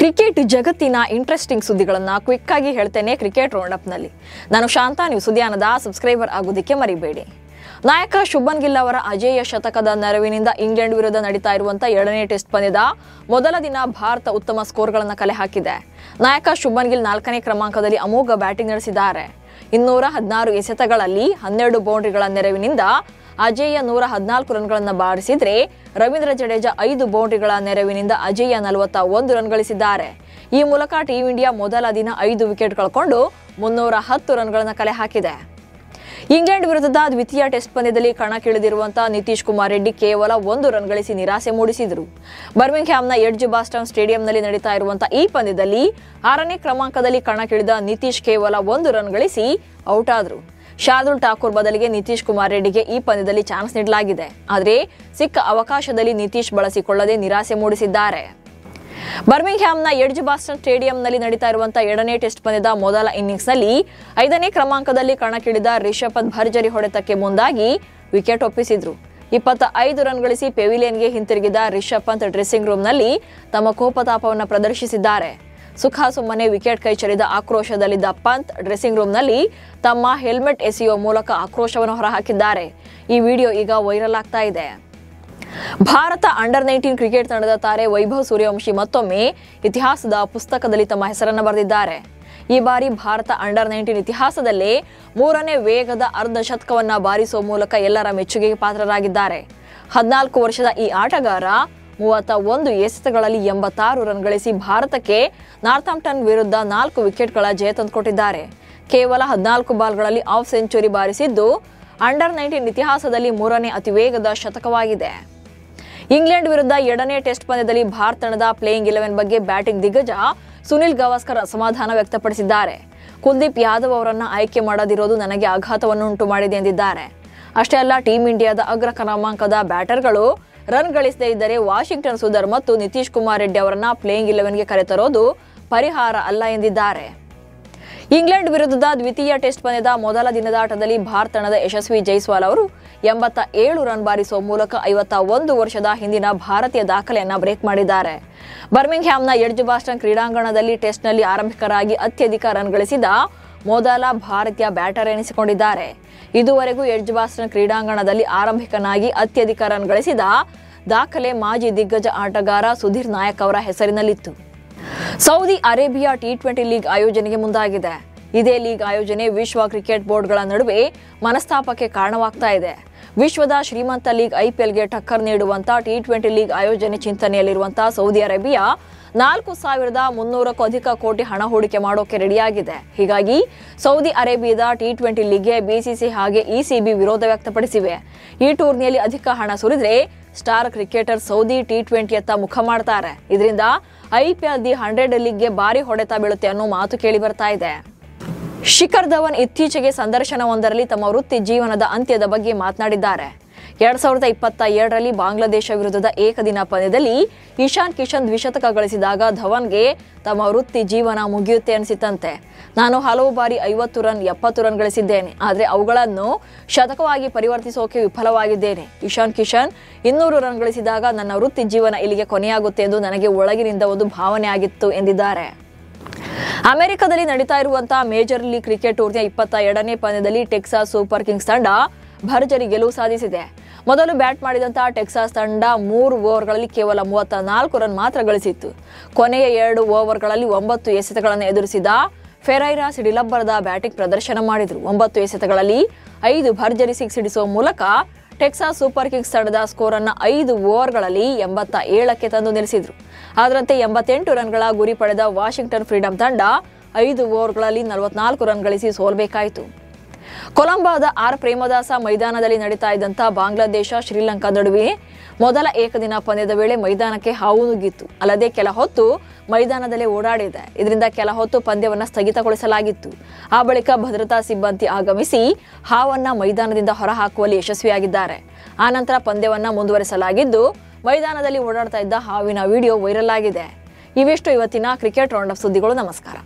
Cricket ಜಗತ್ತಿನ interesting ಸುದ್ದಿಗಳನ್ನು quick ಆಗಿ ಹೇಳ್ತೇನೆ ಕ್ರಿಕೆಟ್ ರೌಂಡಪ್ ನಲ್ಲಿ. ನಾನು ಶಾಂತ, ನೀವು ಸುದ್ದಿಯಾನದ ಸಬ್ಸ್ಕ್ರೈಬರ್ ಆಗೋದಕ್ಕೆ ಮರಿಬೇಡಿ. ನಾಯಕ ಶುಭ್ಮನ್ ಗಿಲ್ ಅವರ ಅಜೇಯ ಶತಕದ ನೆರವಿನಿಂದ ಇಂಗ್ಲೆಂಡ್ ವಿರುದ್ಧ ನಡೀತಾ ಇರುವಂತಹ 2ನೇ ಟೆಸ್ಟ್ ಪಂದ್ಯದ ಮೊದಲ ದಿನ ಭಾರತ ಉತ್ತಮ ಸ್ಕೋರ್ಗಳನ್ನು ಕಲೆ ಹಾಕಿದೆ. ನಾಯಕ ಶುಭ್ಮನ್ ಗಿಲ್ 4ನೇ ಕ್ರಮಾಂಕದಲ್ಲಿ ಅಮೋಘ ಬ್ಯಾಟಿಂಗ್ ನಡೆಸಿದ್ದಾರೆ. 216 ಎಸೆತಗಳಲ್ಲಿ 12 ಬೌಂಡ್ರಿಗಳ ನೆರವಿನಿಂದ ಅಜೇಯ 114 ರನ್ಗಳನ್ನು ಬಾರಿಸಿದ್ರೆ, ರವೀಂದ್ರ ಜಡೇಜಾ 5 ಬೌಂಡ್ರಿಗಳ ನೆರವಿನಿಂದ ಅಜೇಯ 41 ರನ್ ಗಳಿಸಿದ್ದಾರೆ. ಈ ಮೂಲಕ ಟೀಂ ಇಂಡಿಯಾ ಮೊದಲ ದಿನ 5 ವಿಕೆಟ್ ಕಳ್ಕೊಂಡು 310 ರನ್ಗಳನ್ನು ಕಲೆ ಹಾಕಿದೆ. ಇಂಗ್ಲೆಂಡ್ ವಿರುದ್ಧದ ದ್ವಿತೀಯ ಟೆಸ್ಟ್ ಪಂದ್ಯದಲ್ಲಿ ಕಣಕ್ಕಿಳಿದಿರುವಂತಹ ನಿತೀಶ್ ಕುಮಾರ್ ರೆಡ್ಡಿ ಕೇವಲ 1 ರನ್ ಗಳಿಸಿ ನಿರಾಸೆ ಮೂಡಿಸಿದರು. ಬರ್ಮಿಂಗ್ಹ್ಯಾಮ್ನ ಎಡ್ಜ್ಬಾಸ್ಟನ್ ಸ್ಟೇಡಿಯಂನಲ್ಲಿ ನಡೀತಾ ಇರುವಂತಹ ಈ ಪಂದ್ಯದಲ್ಲಿ 6ನೇ ಕ್ರಮಾಂಕದಲ್ಲಿ ಕಣಕ್ಕಿಳಿದ ನಿತೀಶ್ ಕೇವಲ 1 ರನ್ ಗಳಿಸಿ ಔಟ್ ಆದರು. ಶಾರ್ದುಲ್ ಠಾಕೂರ್ ಬದಲಿಗೆ ನಿತೀಶ್ ಕುಮಾರ್ ರೆಡ್ಡಿಗೆ ಈ ಪಂದ್ಯದಲ್ಲಿ ಚಾನ್ಸ್ ನೀಡಲಾಗಿದೆ. ಆದರೆ ಸಿಕ್ಕ ಅವಕಾಶದಲ್ಲಿ ನಿತೀಶ್ ಬಳಸಿಕೊಳ್ಳದೆ ನಿರಾಸೆ ಮೂಡಿಸಿದ್ದಾರೆ. ಬರ್ಮಿಂಗ್ಹ್ಯಾಮ್ನ ಎಡ್ಜ್ಬಾಸ್ಟನ್ ಸ್ಟೇಡಿಯಂನಲ್ಲಿ ನಡೀತಾ ಇರುವಂತಹ 2ನೇ ಟೆಸ್ಟ್ ಪಂದ್ಯದ ಮೊದಲ ಇನ್ನಿಂಗ್ಸ್ನಲ್ಲಿ 5ನೇ ಕ್ರಮಾಂಕದಲ್ಲಿ ಕಣಕ್ಕಿಳಿದ ರಿಷಬ್ ಪಂತ್ ಭರ್ಜರಿ ಹೊಡೆತಕ್ಕೆ ಮುಂದಾಗಿ ವಿಕೆಟ್ ಒಪ್ಪಿಸಿದ್ರು. 25 ರನ್ ಗಳಿಸಿ ಪೆವಿಲಿಯನ್ಗೆ ಹಿಂತಿರುಗಿದ ರಿಷಬ್ ಪಂತ್ ಡ್ರೆಸ್ಸಿಂಗ್ ರೂಮ್ನಲ್ಲಿ ತಮ್ಮ ಕೋಪತಾಪವನ್ನು ಪ್ರದರ್ಶಿಸಿದ್ದಾರೆ. ಸುಮ್ಮನೆ ವಿಕೆಟ್ ಕೈಚರಿದ ಆಕ್ರೋಶದಲ್ಲಿದ್ದ ಪಂತ್ ಡ್ರೆಸ್ಸಿಂಗ್ ರೂಮ್ನಲ್ಲಿ ತಮ್ಮ ಹೆಲ್ಮೆಟ್ ಎಸೆಯುವ ಮೂಲಕ ಆಕ್ರೋಶವನ್ನು ಹೊರಹಾಕಿದ್ದಾರೆ. ಈ ವಿಡಿಯೋ ಈಗ ವೈರಲ್ ಆಗ್ತಾ ಇದೆ. ಭಾರತ ಅಂಡರ್-19 ಕ್ರಿಕೆಟ್ ತಂಡದ ತಾರೆ ವೈಭವ್ ಸೂರ್ಯವಂಶಿ ಮತ್ತೊಮ್ಮೆ ಇತಿಹಾಸದ ಪುಸ್ತಕದಲ್ಲಿ ತಮ್ಮ ಹೆಸರನ್ನು ಬರೆದಿದ್ದಾರೆ. ಈ ಬಾರಿ ಭಾರತ ಅಂಡರ್-19 ಇತಿಹಾಸದಲ್ಲೇ 3ನೇ ವೇಗದ ಅರ್ಧ ಶತಕವನ್ನ ಬಾರಿಸುವ ಮೂಲಕ ಎಲ್ಲರ ಮೆಚ್ಚುಗೆಗೆ ಪಾತ್ರರಾಗಿದ್ದಾರೆ. 14 ವರ್ಷದ ಈ ಆಟಗಾರ 31 ಎಸೆತಗಳಲ್ಲಿ 86 ರನ್ ಗಳಿಸಿ ಭಾರತಕ್ಕೆ ನಾರ್ಥಂಪ್ಟನ್ ವಿರುದ್ಧ 4 ವಿಕೆಟ್ಗಳ ಜಯ ತಂದುಕೊಟ್ಟಿದ್ದಾರೆ. ಕೇವಲ 14 ಬಾಲ್ಗಳಲ್ಲಿ ಆಫ್ ಸೆಂಚುರಿ ಬಾರಿಸಿದ್ದು ಅಂಡರ್-19 ಇತಿಹಾಸದಲ್ಲಿ 3ನೇ ಅತಿ ವೇಗದ ಶತಕವಾಗಿದೆ. ಇಂಗ್ಲೆಂಡ್ ವಿರುದ್ಧ 2ನೇ ಟೆಸ್ಟ್ ಪಂದ್ಯದಲ್ಲಿ ಭಾರತ ತಂಡದ ಪ್ಲೇಯಿಂಗ್ 11 ಬಗ್ಗೆ ಬ್ಯಾಟಿಂಗ್ ದಿಗ್ಗಜ ಸುನಿಲ್ ಗವಾಸ್ಕರ್ ಅಸಮಾಧಾನ ವ್ಯಕ್ತಪಡಿಸಿದ್ದಾರೆ. ಕುಲ್ದೀಪ್ ಯಾದವ್ ಅವರನ್ನ ಆಯ್ಕೆ ಮಾಡದಿರೋದು ನನಗೆ ಆಘಾತವನ್ನು ಉಂಟು ಮಾಡಿದೆ ಎಂದಿದ್ದಾರೆ. ಅಷ್ಟೇ ಅಲ್ಲ, ಟೀಂ ಇಂಡಿಯಾದ ಅಗ್ರ ಕ್ರಮಾಂಕದ ಬ್ಯಾಟರ್ಗಳು ರನ್ ಗಳಿಸದೇ ಇದ್ದರೆ ವಾಷಿಂಗ್ಟನ್ ಸುಂದರ್ ಮತ್ತು ನಿತೀಶ್ ಕುಮಾರ್ ರೆಡ್ಡಿ ಅವರನ್ನ ಪ್ಲೇಯಿಂಗ್ 11ಗೆ ಕರೆತರೋದು ಪರಿಹಾರ ಅಲ್ಲ ಎಂದಿದ್ದಾರೆ. ಇಂಗ್ಲೆಂಡ್ ವಿರುದ್ಧದ ದ್ವಿತೀಯ ಟೆಸ್ಟ್ ಪಂದ್ಯದ ಮೊದಲ ದಿನದ ಆಟದಲ್ಲಿ ಭಾರತ ತಂಡದ ಯಶಸ್ವಿ ಜೈಸ್ವಾಲ್ ಅವರು 87 ರನ್ ಬಾರಿಸುವ ಮೂಲಕ 51 ವರ್ಷದ ಹಿಂದಿನ ಭಾರತೀಯ ದಾಖಲೆಯನ್ನ ಬ್ರೇಕ್ ಮಾಡಿದ್ದಾರೆ. ಬರ್ಮಿಂಗ್ಹ್ಯಾಮ್ನ ಎಡ್ಜ್ಬಾಸ್ಟನ್ ಕ್ರೀಡಾಂಗಣದಲ್ಲಿ ಟೆಸ್ಟ್ನಲ್ಲಿ ಆರಂಭಿಕರಾಗಿ ಅತ್ಯಧಿಕ ರನ್ ಗಳಿಸಿದ ಮೊದಲ ಭಾರತೀಯ ಬ್ಯಾಟರ್ ಎನಿಸಿಕೊಂಡಿದ್ದಾರೆ. ಇದುವರೆಗೂ ಎಡ್ಜ್ಬಾಸ್ಟನ್ ಕ್ರೀಡಾಂಗಣದಲ್ಲಿ ಆರಂಭಿಕನಾಗಿ ಅತ್ಯಧಿಕ ರನ್ ಗಳಿಸಿದ ದಾಖಲೆ ಮಾಜಿ ದಿಗ್ಗಜ ಆಟಗಾರ ಸುಧೀರ್ ನಾಯಕ್ ಅವರ ಹೆಸರಿನಲ್ಲಿತ್ತು. ಸೌದಿ ಅರೇಬಿಯಾ T20 ಲೀಗ್ ಆಯೋಜನೆಗೆ ಮುಂದಾಗಿದೆ. ಇದೇ ಲೀಗ್ ಆಯೋಜನೆ ವಿಶ್ವ ಕ್ರಿಕೆಟ್ ಬೋರ್ಡ್ಗಳ ನಡುವೆ ಮನಸ್ತಾಪಕ್ಕೆ ಕಾರಣವಾಗ್ತಾ ಇದೆ. ವಿಶ್ವದ ಶ್ರೀಮಂತ ಲೀಗ್ IPLಗೆ ಟಕ್ಕರ್ ನೀಡುವಂತಹ T20 ಲೀಗ್ ಆಯೋಜನೆ ಚಿಂತನೆಯಲ್ಲಿರುವಂತಹ ಸೌದಿ ಅರೇಬಿಯಾ 4,300ಕ್ಕೂ ಅಧಿಕ ಕೋಟಿ ಹಣ ಹೂಡಿಕೆ ಮಾಡೋಕೆ ರೆಡಿಯಾಗಿದೆ. ಹೀಗಾಗಿ ಸೌದಿ ಅರೇಬಿಯಾದ T20 ಲೀಗ್ಗೆ BCCI ಹಾಗೆ ECB ವಿರೋಧ ವ್ಯಕ್ತಪಡಿಸಿವೆ. ಈ ಟೂರ್ನಿಯಲ್ಲಿ ಅಧಿಕ ಹಣ ಸುರಿದ್ರೆ ಸ್ಟಾರ್ ಕ್ರಿಕೆಟರ್ ಸೌದಿ T20 ಅತ್ತ ಮುಖ ಮಾಡ್ತಾರೆ. ಇದರಿಂದ IPL ದಿ 100 ಲೀಗ್ಗೆ ಭಾರಿ ಹೊಡೆತ ಬೀಳುತ್ತೆ ಅನ್ನೋ ಮಾತು ಕೇಳಿ ಬರ್ತಾ ಇದೆ. ಶಿಖರ್ ಧವನ್ ಇತ್ತೀಚೆಗೆ ಸಂದರ್ಶನವೊಂದರಲ್ಲಿ ತಮ್ಮ ವೃತ್ತಿ ಜೀವನದ ಅಂತ್ಯದ ಬಗ್ಗೆ ಮಾತನಾಡಿದ್ದಾರೆ. 2022ರಲ್ಲಿ ಬಾಂಗ್ಲಾದೇಶ ವಿರುದ್ಧದ ಏಕದಿನ ಪಂದ್ಯದಲ್ಲಿ ಇಶಾನ್ ಕಿಶನ್ ದ್ವಿಶತಕ ಗಳಿಸಿದಾಗ ಧವನ್ಗೆ ತಮ್ಮ ವೃತ್ತಿ ಜೀವನ ಮುಗಿಯುತ್ತೆ ಅನಿಸಿತಂತೆ. ನಾನು ಹಲವು ಬಾರಿ 50 ರನ್ 70 ರನ್ ಗಳಿಸಿದ್ದೇನೆ, ಆದರೆ ಅವುಗಳನ್ನು ಶತಕವಾಗಿ ಪರಿವರ್ತಿಸೋಕೆ ವಿಫಲವಾಗಿದ್ದೇನೆ. ಇಶಾನ್ ಕಿಶನ್ 200 ರನ್ ಗಳಿಸಿದಾಗ ನನ್ನ ವೃತ್ತಿ ಜೀವನ ಇಲ್ಲಿಗೆ ಕೊನೆಯಾಗುತ್ತೆ ಎಂದು ನನಗೆ ಒಳಗಿನಿಂದ ಒಂದು ಭಾವನೆ ಆಗಿತ್ತು ಎಂದಿದ್ದಾರೆ. ಅಮೆರಿಕದಲ್ಲಿ ನಡೀತಾ ಇರುವಂತಹ ಮೇಜರ್ ಲೀಗ್ ಕ್ರಿಕೆಟ್ ಟೂರ್ನಿಯ 22ನೇ ಪಂದ್ಯದಲ್ಲಿ ಟೆಕ್ಸಾಸ್ ಸೂಪರ್ ಕಿಂಗ್ಸ್ ತಂಡ ಭರ್ಜರಿ ಗೆಲುವು ಸಾಧಿಸಿದೆ. ಮೊದಲು ಬ್ಯಾಟ್ ಮಾಡಿದಂತಹ ಟೆಕ್ಸಾಸ್ ತಂಡ 3 ಓವರ್ಗಳಲ್ಲಿ ಕೇವಲ 34 ರನ್ ಮಾತ್ರ ಗಳಿಸಿತ್ತು. ಕೊನೆಯ 2 ಓವರ್ಗಳಲ್ಲಿ 9 ಎಸೆತಗಳನ್ನು ಎದುರಿಸಿದ ಫೆರೈರಾ ಸಿಡಿಲಬ್ಬರದ ಬ್ಯಾಟಿಂಗ್ ಪ್ರದರ್ಶನ ಮಾಡಿದರು. 9 ಎಸೆತಗಳಲ್ಲಿ 5 ಭರ್ಜರಿ ಸಿಕ್ಸ್ ಹಿಡಿಸುವ ಮೂಲಕ ಟೆಕ್ಸಾಸ್ ಸೂಪರ್ ಕಿಂಗ್ಸ್ ತಂಡದ ಸ್ಕೋರ್ ಅನ್ನು 5 ಓವರ್ಗಳಲ್ಲಿ 87ಕ್ಕೆ ತಂದು ನಿಲ್ಲಿಸಿದ್ರು. ಅದರಂತೆ 88 ರನ್ಗಳ ಗುರಿ ಪಡೆದ ವಾಷಿಂಗ್ಟನ್ ಫ್ರೀಡಂ ತಂಡ 5 ಓವರ್ಗಳಲ್ಲಿ 44 ರನ್ ಗಳಿಸಿ ಸೋಲ್ಬೇಕಾಯಿತು. ಕೊಲಂಬೋದ ಆರ್ ಪ್ರೇಮದಾಸ ಮೈದಾನದಲ್ಲಿ ನಡೀತಾ ಇದ್ದಂತಹ ಬಾಂಗ್ಲಾದೇಶ ಶ್ರೀಲಂಕಾ ನಡುವೆ ಮೊದಲ ಏಕದಿನ ಪಂದ್ಯದ ವೇಳೆ ಮೈದಾನಕ್ಕೆ ಹಾವು ನುಗ್ಗಿತ್ತು. ಅಲ್ಲದೆ ಕೆಲ ಹೊತ್ತು ಮೈದಾನದಲ್ಲೇ ಓಡಾಡಿದೆ. ಇದರಿಂದ ಕೆಲ ಹೊತ್ತು ಪಂದ್ಯವನ್ನು ಸ್ಥಗಿತಗೊಳಿಸಲಾಗಿತ್ತು. ಆ ಬಳಿಕ ಭದ್ರತಾ ಸಿಬ್ಬಂದಿ ಆಗಮಿಸಿ ಹಾವನ್ನ ಮೈದಾನದಿಂದ ಹೊರಹಾಕುವಲ್ಲಿ ಯಶಸ್ವಿಯಾಗಿದ್ದಾರೆ. ಆನಂತರ ಪಂದ್ಯವನ್ನ ಮುಂದುವರೆಸಲಾಗಿದ್ದು ಮೈದಾನದಲ್ಲಿ ಓಡಾಡ್ತಾ ಇದ್ದ ಹಾವಿನ ವಿಡಿಯೋ ವೈರಲ್ ಆಗಿದೆ. ಇವಿಷ್ಟು ಇವತ್ತಿನ ಕ್ರಿಕೆಟ್ ರೌಂಡಪ್ ಸುದ್ದಿಗಳು. ನಮಸ್ಕಾರ.